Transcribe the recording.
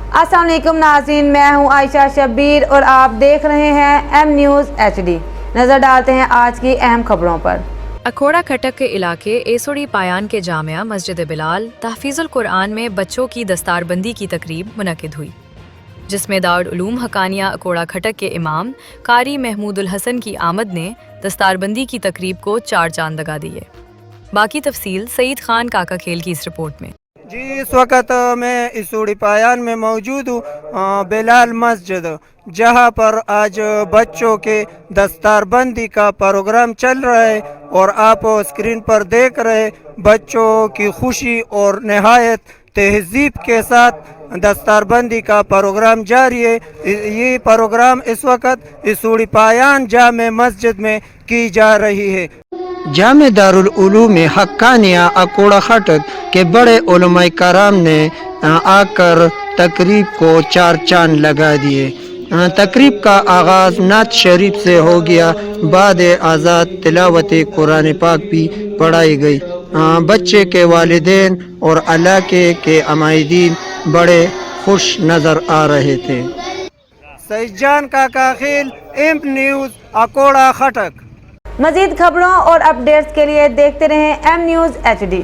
अस्सलाम वालेकुम नाज़रीन, मैं हूं आयशा शब्बीर और आप देख रहे हैं एम न्यूज़ HD। नज़र डालते हैं आज की अहम खबरों पर। अखोड़ा खटक के इलाके एसोड़ी पायान के जामिया मस्जिद बिलाल तहफ़ीज़ुल कुरान में बच्चों की दस्तारबंदी की तकरीब मुनक़िद हुई, जिसमें दारुल उलूम हकानिया अखोड़ा खटक के इमाम कारी महमूदुल हसन की आमद ने दस्तारबंदी की तकरीब को 4 चांद लगा दिए। बाकी तफसील सईद खान काका खेल की इस रिपोर्ट में। जी, इस वक्त मैं एसोड़ी पायान में मौजूद हूँ, बिलाल मस्जिद, जहाँ पर आज बच्चों के दस्तारबंदी का प्रोग्राम चल रहा है और आप स्क्रीन पर देख रहे बच्चों की खुशी और नहायत तहजीब के साथ दस्तारबंदी का प्रोग्राम जारी है। ये प्रोग्राम इस वक्त एसोड़ी पायान जामे मस्जिद में की जा रही है। जामे दारुल उलूम हक्कानिया अखोड़ा खटक के बड़े उलमाए कराम ने आकर तकरीब को 4 चांद लगा दिए। तकरीब का आगाज़ नात शरीफ से हो गया, बाद आज़ाद तिलावत कुरान पाक भी पढ़ाई गई। बच्चे के वालिदैन और इलाके के अमायदीन बड़े खुश नज़र आ रहे थे। सईजान काका खेल, एम न्यूज़, अखोड़ा खटक। मज़ीद खबरों और अपडेट्स के लिए देखते रहें एम न्यूज़ HD।